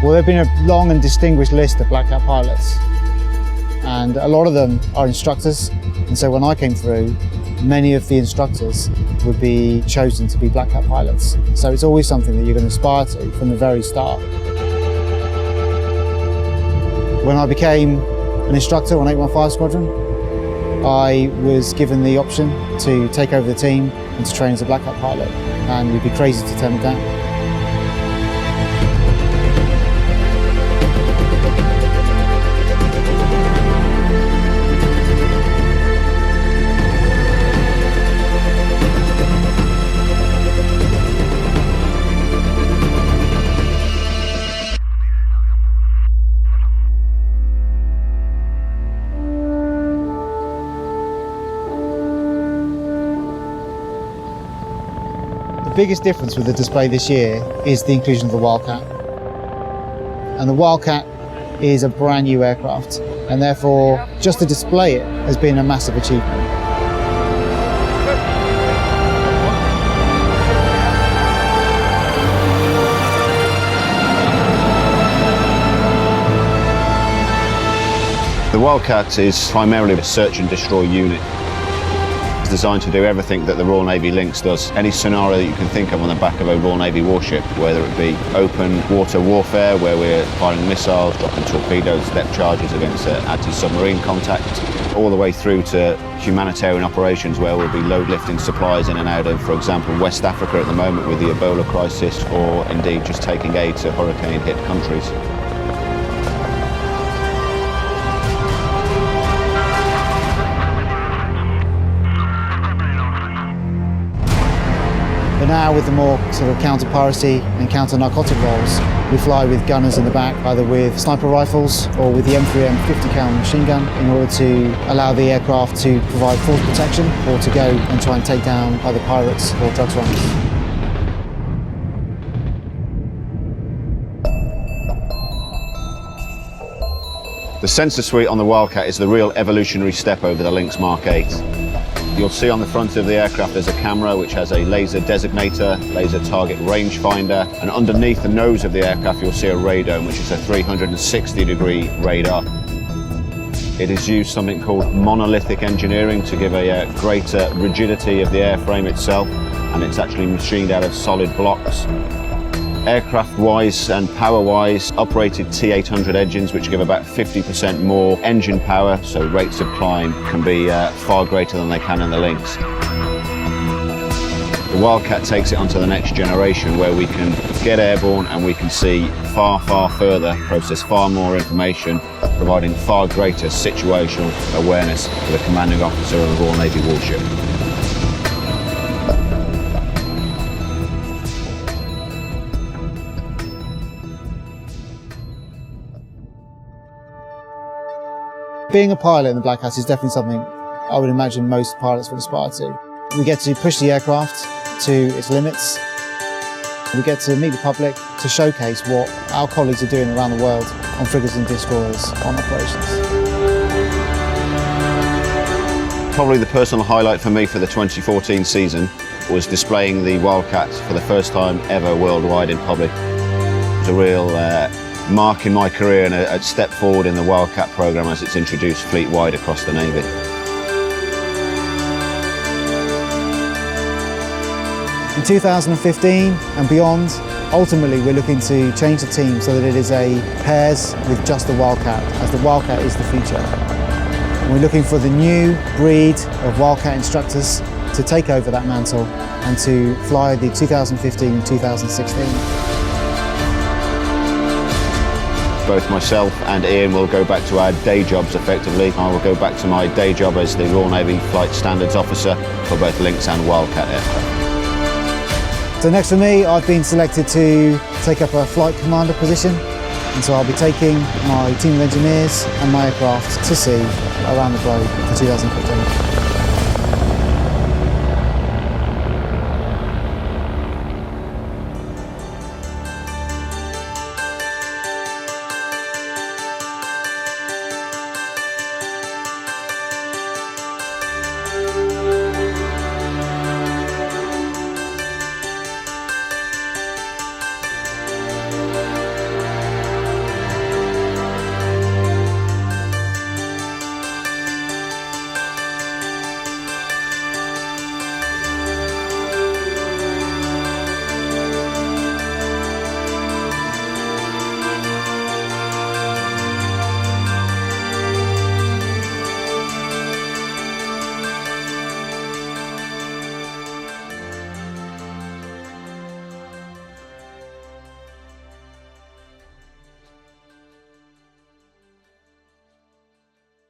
Well, there have been a long and distinguished list of Black Cat pilots, and a lot of them are instructors. And so when I came through, many of the instructors would be chosen to be Black Cat pilots. So it's always something that you're going to aspire to from the very start. When I became an instructor on 815 Squadron, I was given the option to take over the team and to train as a Black Cat pilot, and you'd be crazy to turn it down. The biggest difference with the display this year is the inclusion of the Wildcat. And the Wildcat is a brand new aircraft, and therefore just to display it has been a massive achievement. The Wildcat is primarily a search and destroy unit. It's designed to do everything that the Royal Navy Lynx does. Any scenario that you can think of on the back of a Royal Navy warship, whether it be open water warfare, where we're firing missiles, dropping torpedoes, depth charges against anti-submarine contact, all the way through to humanitarian operations where we'll be load lifting supplies in and out of, for example, West Africa at the moment with the Ebola crisis, or indeed just taking aid to hurricane-hit countries. But now with the more sort of counter-piracy and counter-narcotic roles, we fly with gunners in the back, either with sniper rifles or with the M3M 50 cal machine gun, in order to allow the aircraft to provide force protection or to go and try and take down either pirates or drugs runners. The sensor suite on the Wildcat is the real evolutionary step over the Lynx Mark 8. You'll see on the front of the aircraft there's a camera which has a laser designator, laser target rangefinder, and underneath the nose of the aircraft you'll see a radome, which is a 360-degree radar. It has used something called monolithic engineering to give a greater rigidity of the airframe itself, and it's actually machined out of solid blocks. Aircraft-wise and power-wise, operated T800 engines which give about 50% more engine power, so rates of climb can be far greater than they can in the Lynx. The Wildcat takes it onto the next generation where we can get airborne and we can see far, far further, process far more information, providing far greater situational awareness for the commanding officer of a Royal Navy warship. Being a pilot in the Black Cat is definitely something I would imagine most pilots would aspire to. We get to push the aircraft to its limits. We get to meet the public to showcase what our colleagues are doing around the world on frigates and destroyers on operations. Probably the personal highlight for me for the 2014 season was displaying the Wildcat for the first time ever worldwide in public. It was a real mark in my career and a step forward in the Wildcat programme as it's introduced fleet-wide across the Navy. In 2015 and beyond, ultimately we're looking to change the team so that it is a pairs with just the Wildcat, as the Wildcat is the future. And we're looking for the new breed of Wildcat instructors to take over that mantle and to fly the 2015-2016. Both myself and Ian will go back to our day jobs effectively. I will go back to my day job as the Royal Navy Flight Standards Officer for both Lynx and Wildcat aircraft. So next for me, I've been selected to take up a flight commander position. And so I'll be taking my team of engineers and my aircraft to sea around the globe for 2015.